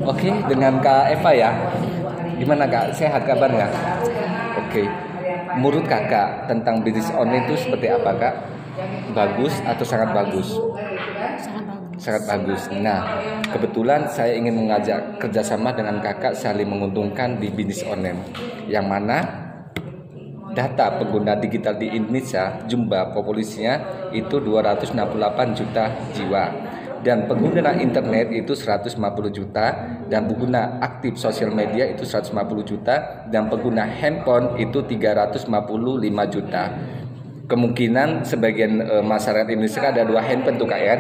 Oke, dengan Kak Eva ya. Gimana Kak? Sehat kabarnya? Oke. Menurut Kakak tentang bisnis online itu seperti apa Kak? Bagus atau sangat bagus? Sangat bagus. Sangat bagus. Nah, kebetulan saya ingin mengajak kerjasama dengan Kakak saling menguntungkan di bisnis online. Yang mana data pengguna digital di Indonesia jumlah populasinya itu 268 juta jiwa. Dan pengguna internet itu 150 juta, dan pengguna aktif sosial media itu 150 juta, dan pengguna handphone itu 355 juta. Kemungkinan sebagian masyarakat Indonesia ada 2 handphone tuh Kak ya,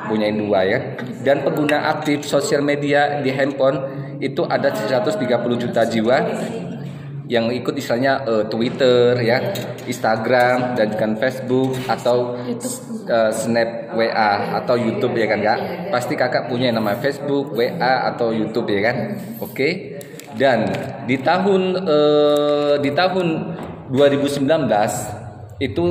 punyain 2 ya. Dan pengguna aktif sosial media di handphone itu ada 130 juta jiwa yang ikut istilahnya Twitter ya, Instagram, dan juga Facebook atau Snap WA atau YouTube ya kan Kak. Pasti Kakak punya nama Facebook, WA atau YouTube ya kan. Oke. Dan di tahun 2019 itu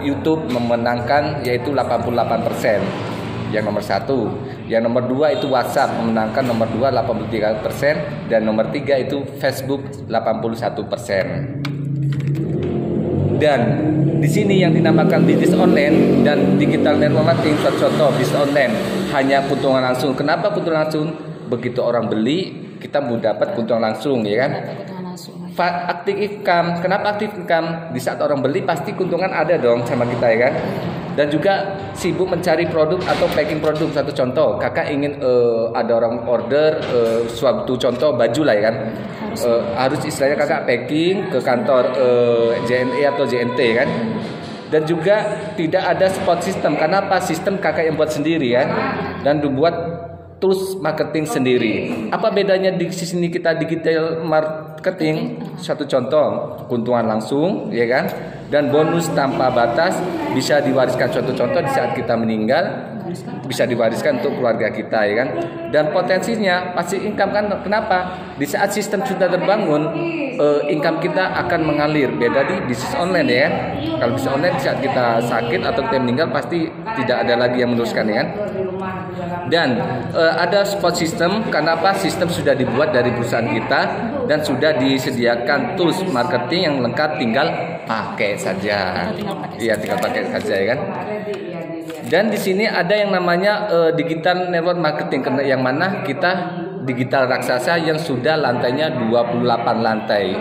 YouTube memenangkan yaitu 88%. Yang nomor 1, yang nomor 2 itu WhatsApp memenangkan nomor 2 83%, dan nomor 3 itu Facebook 81%. Dan di sini yang dinamakan bisnis online dan digital network marketing, contoh bisnis online hanya keuntungan langsung. Kenapa keuntungan langsung? Begitu orang beli, kita mau dapat keuntungan langsung ya kan? Aktif income. Kenapa aktif income? Di saat orang beli pasti keuntungan ada dong sama kita ya kan? Dan juga sibuk mencari produk atau packing produk. Satu contoh, Kakak ingin ada orang order suatu contoh baju lah ya kan? Harus istilahnya Kakak packing ke kantor JNE atau JNT kan? Dan juga tidak ada support system. Kenapa? Sistem Kakak yang buat sendiri kan? Dan dibuat tools marketing sendiri. Apa bedanya di sini kita digital marketing? Satu contoh, keuntungan langsung, ya kan? Dan bonus tanpa batas, bisa diwariskan. Suatu contoh di saat kita meninggal, bisa diwariskan untuk keluarga kita, ya kan? Dan potensinya pasti income kan? Kenapa? Di saat sistem sudah terbangun, income kita akan mengalir. Beda di bisnis online ya. Kalau bisnis online di saat kita sakit atau kita meninggal pasti tidak ada lagi yang meneruskan ya kan? Dan ada support system. Kenapa? Sistem sudah dibuat dari perusahaan kita dan sudah disediakan tools marketing yang lengkap, tinggal pakai saja. Iya, tinggal pakai saja ya kan. Dan di sini ada yang namanya digital network marketing, yang mana kita digital raksasa yang sudah lantainya 28 lantai,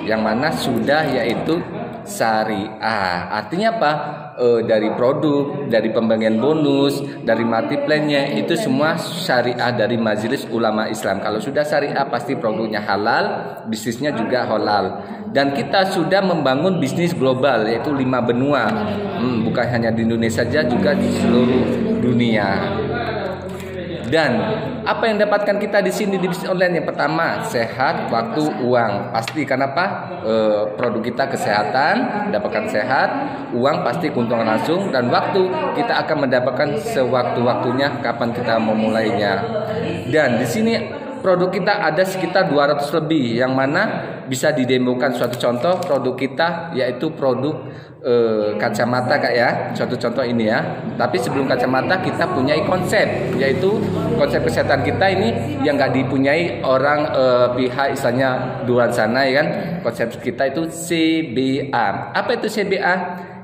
yang mana sudah yaitu syariah. Artinya apa? Dari produk, dari pembagian bonus, dari multiplan-nya itu semua syariah dari Majelis Ulama Islam. Kalau sudah syariah pasti produknya halal, bisnisnya juga halal. Dan kita sudah membangun bisnis global yaitu 5 benua. Bukan hanya di Indonesia saja, juga di seluruh dunia. Dan apa yang dapatkan kita di sini di bisnis online? Yang pertama, sehat, waktu, uang. Pasti kenapa? Produk kita kesehatan, dapatkan sehat, uang pasti keuntungan langsung, dan waktu kita akan mendapatkan sewaktu-waktunya kapan kita memulainya. Dan di sini produk kita ada sekitar 200 lebih, yang mana bisa didemokan. Suatu contoh produk kita yaitu produk kacamata Kak ya, suatu contoh ini ya. Tapi sebelum kacamata kita punya konsep, yaitu konsep kesehatan kita ini yang nggak dipunyai orang pihak istilahnya luar sana ya kan. Konsep kita itu CBA. Apa itu CBA?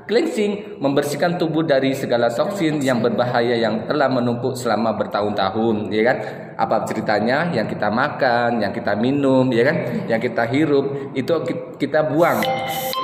Cleansing, membersihkan tubuh dari segala toksin yang berbahaya yang telah menumpuk selama bertahun-tahun, ya kan? Apa ceritanya? Yang kita makan, yang kita minum, ya kan? Yang kita hirup, itu kita buang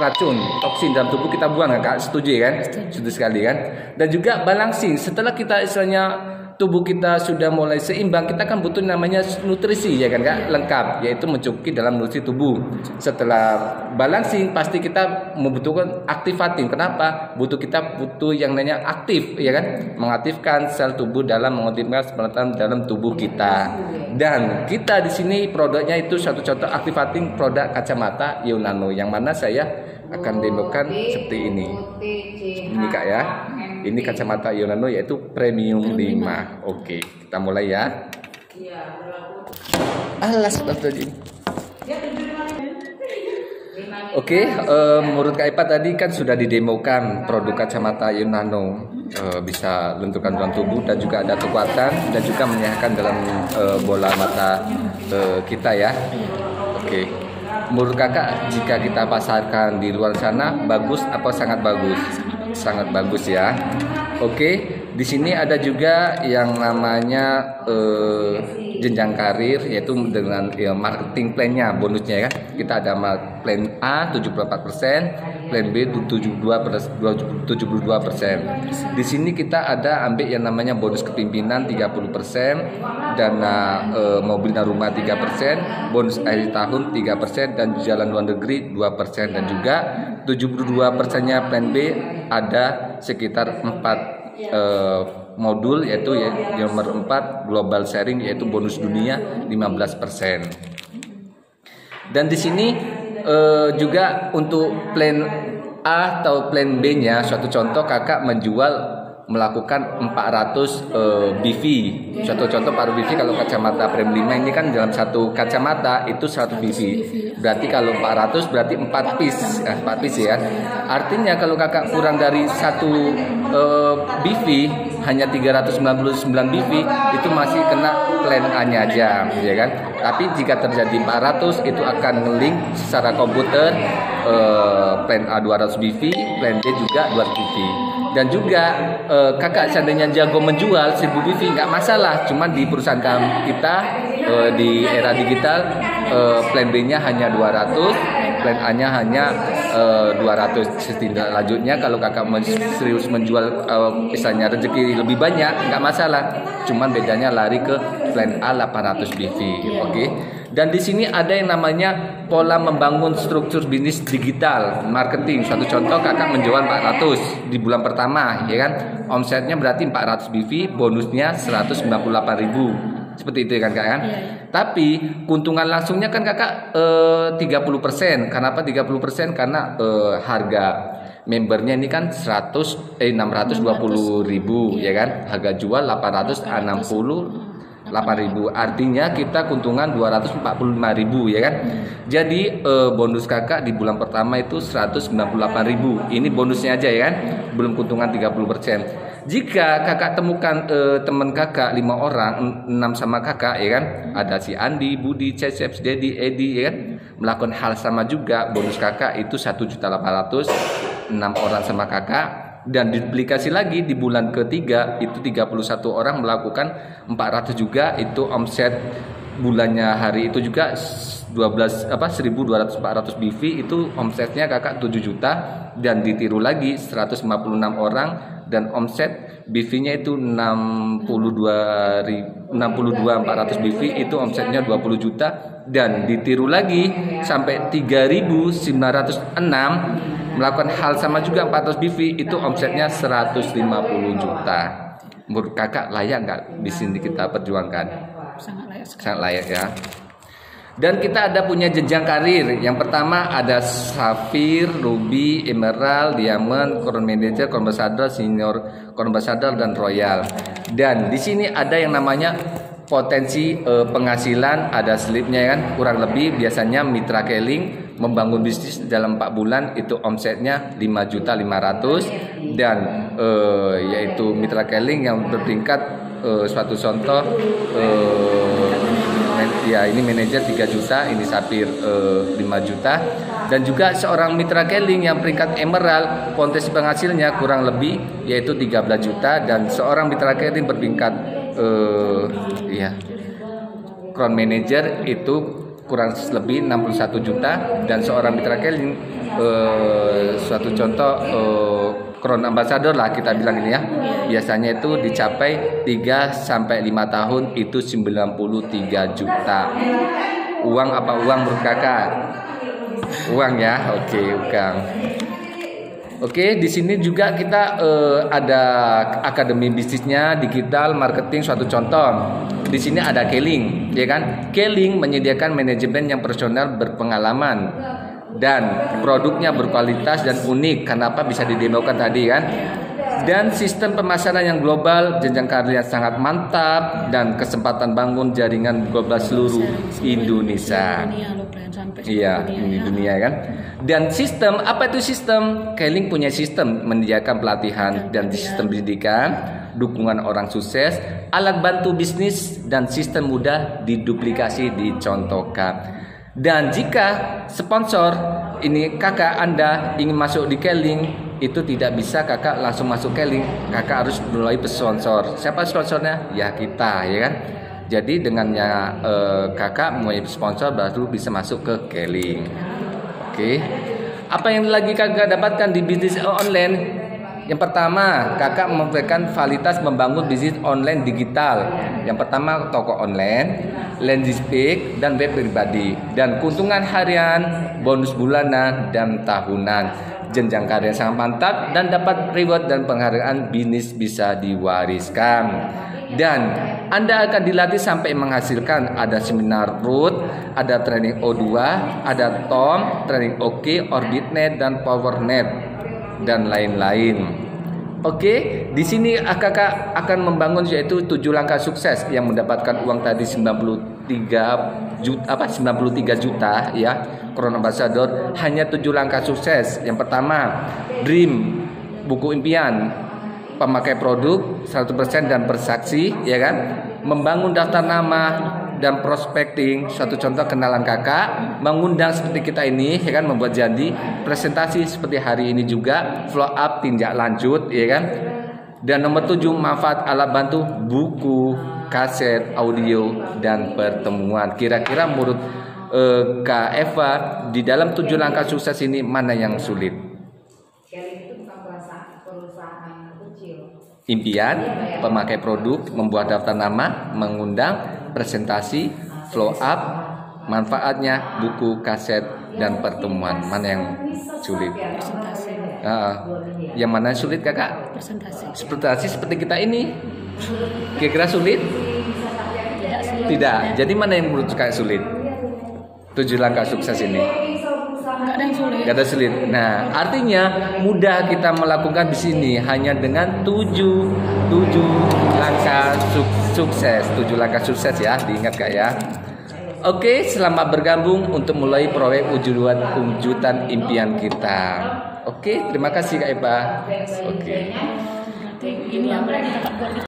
racun, toksin dalam tubuh kita buang, Kak? Setuju ya kan? Setuju sekali kan? Dan juga balancing, setelah kita istilahnya tubuh kita sudah mulai seimbang, kita kan butuh namanya nutrisi ya kan Kak, lengkap, yaitu mencukupi dalam nutrisi tubuh. Setelah balancing pasti kita membutuhkan aktivating. Kenapa? Kita butuh yang namanya aktif ya kan, mengaktifkan sel tubuh dalam mengaktifkan sperma dalam tubuh kita. Dan kita di sini produknya itu satu contoh aktivating produk kacamata Yunano, yang mana saya akan demokan seperti ini. Ini Kak ya. Ini kacamata Yunano yaitu premium 5. Oke, kita mulai ya. Alas, Oke, menurut Kak Ipa tadi kan sudah didemokan produk kacamata Yunano, bisa lenturkan dalam tubuh dan juga ada kekuatan dan juga menyehatkan dalam bola mata kita ya. Oke, menurut Kakak jika kita pasarkan di luar sana bagus apa sangat bagus? Sangat bagus ya. Oke, di sini ada juga yang namanya jenjang karir, yaitu dengan marketing plan-nya, bonusnya ya. Kita ada plan A 74%, plan B 72%. Di sini kita ada ambil yang namanya bonus kepimpinan 30%, dana mobil dan rumah 3%, bonus akhir tahun 3%, dan jalan luar negeri 2%, dan juga 72%-nya plan B ada sekitar 4 modul, yaitu nomor 4 global sharing, yaitu bonus dunia 15%. Dan di sini juga untuk plan A atau plan B-nya, suatu contoh Kakak menjual melakukan 400 BV. Suatu contoh paruh BV kalau kacamata frame 5 ini kan dalam satu kacamata itu 100 BV. Berarti kalau 400 berarti 4 piece. 4 piece ya. Artinya kalau Kakak kurang dari 1 BV, hanya 399 BV, itu masih kena plan A-nya aja, ya kan? Tapi jika terjadi 400 itu akan nge-link secara komputer plan A 200 BV, plan B juga 200 BV. Dan juga Kakak seandainya jago menjual 1000 BV nggak masalah, cuman di perusahaan kita di era digital plan B-nya hanya 200, plan A-nya hanya 200. Selanjutnya kalau Kakak serius menjual misalnya rezeki lebih banyak nggak masalah, cuman bedanya lari ke plan A 800 BV. Oke. Dan di sini ada yang namanya pola membangun struktur bisnis digital marketing. Suatu contoh Kakak menjual 400 di bulan pertama, ya kan? Omsetnya berarti 400 BV, bonusnya 198.000. Seperti itu kan Kak kan? Tapi keuntungan langsungnya kan Kakak 30%. Kenapa 30%? Karena harga membernya ini kan 620.000, ya kan? Harga jual 860.000, artinya kita keuntungan 245.000, ya kan? Jadi bonus Kakak di bulan pertama itu 198.000. Ini bonusnya aja, ya kan? Belum keuntungan 30%. Jika Kakak temukan teman Kakak 5 orang, 6 sama Kakak, ya kan? Ada si Andi, Budi, Cecep, Dedi, Edi, ya kan? Melakukan hal sama juga, bonus Kakak itu 1.800.000, 6 orang sama Kakak. Dan duplikasi lagi di bulan ketiga itu 31 orang melakukan 400 juga, itu omset bulannya hari itu juga 1.200 BV, itu omsetnya Kakak 7 juta. Dan ditiru lagi 156 orang dan omset BV-nya itu 62.400 BV, itu omsetnya 20 juta. Dan ditiru lagi sampai 3.906 melakukan hal sama juga 400 BV, itu omsetnya 150 juta. Menurut Kakak layak nggak di sini kita perjuangkan? Sangat layak sekali. Sangat layak ya. Dan kita ada punya jenjang karir. Yang pertama ada Safir, Ruby, Emerald, Diamond, Crown Manager, Crown Ambassador, Senior Crown Ambassador, dan Royal. Dan di sini ada yang namanya potensi penghasilan, ada slipnya kan, kurang lebih biasanya Mitra Keling membangun bisnis dalam 4 bulan itu omsetnya 5.500.000, dan yaitu Mitra Keling yang bertingkat suatu contoh ya ini manajer 3 juta, ini Sapir 5 juta. Dan juga seorang Mitra Keling yang peringkat Emerald potensi penghasilnya kurang lebih yaitu 13 juta, dan seorang Mitra Keling bertingkat Crown Manager itu kurang lebih 61 juta, dan seorang Mitra Keling suatu contoh Crown Ambassador lah kita bilang ini ya, biasanya itu dicapai 3 sampai 5 tahun itu 93 juta. Uang apa uang menurut Kakak? Uang ya, oke, uang. Oke, di sini juga kita ada akademi bisnisnya, digital marketing. Suatu contoh, di sini ada Keling, ya kan? Keling menyediakan manajemen yang profesional berpengalaman dan produknya berkualitas dan unik. Kenapa bisa didemokan tadi kan? Dan sistem pemasaran yang global, jenjang karir yang sangat mantap, dan kesempatan bangun jaringan global seluruh Indonesia. Iya, di dunia kan. Dan sistem, apa itu sistem? Keling punya sistem menyediakan pelatihan dan sistem pendidikan, dukungan orang sukses, alat bantu bisnis, dan sistem mudah diduplikasi, dicontohkan. Dan jika sponsor ini kakak Anda ingin masuk di Keling, itu tidak bisa kakak langsung masuk Keling, kakak harus melalui sponsor. Siapa sponsornya? Ya kita, ya kan. Jadi dengannya kakak mulai sponsor baru bisa masuk ke Keling. Oke. Apa yang lagi kakak dapatkan di bisnis online? Yang pertama, kakak memberikan fasilitas membangun bisnis online digital. Yang pertama, toko online, landing page, dan web pribadi. Dan keuntungan harian, bonus bulanan, dan tahunan. Jenjang karir sangat mantap dan dapat reward dan penghargaan bisnis bisa diwariskan. Dan Anda akan dilatih sampai menghasilkan. Ada seminar root, ada training O2, ada TOM, training OK, OrbitNet, dan PowerNet, dan lain-lain. Oke, di sini kakak akan membangun yaitu 7 langkah sukses yang mendapatkan uang tadi 93 juta ya. Crown Ambassador hanya 7 langkah sukses. Yang pertama, dream, buku impian, pemakai produk 100% dan bersaksi ya kan. Membangun daftar nama dan prospecting, satu contoh kenalan kakak, mengundang seperti kita ini ya kan, membuat janji, presentasi seperti hari ini juga, follow up tindak lanjut ya kan. Dan nomor 7, manfaat alat bantu, buku, kaset, audio, dan pertemuan. Kira-kira menurut Kak Eva, di dalam 7 langkah sukses ini mana yang sulit? Impian, pemakai produk, membuat daftar nama, mengundang, presentasi, flow up, manfaatnya, buku, kaset, dan pertemuan. Mana yang sulit? Yang mana sulit kakak? Presentasi seperti kita ini. Kira-kira sulit? Tidak. Jadi mana yang menurut kakak sulit? 7 langkah sukses ini. Gak ada sulit. Nah, artinya mudah kita melakukan di sini hanya dengan 7 langkah sukses. 7 langkah sukses ya, diingat Kak ya. Oke, selamat bergabung untuk mulai proyek wujudan impian kita. Oke, terima kasih Kak Eva. Oke. Berarti ini yang mereka tetap buat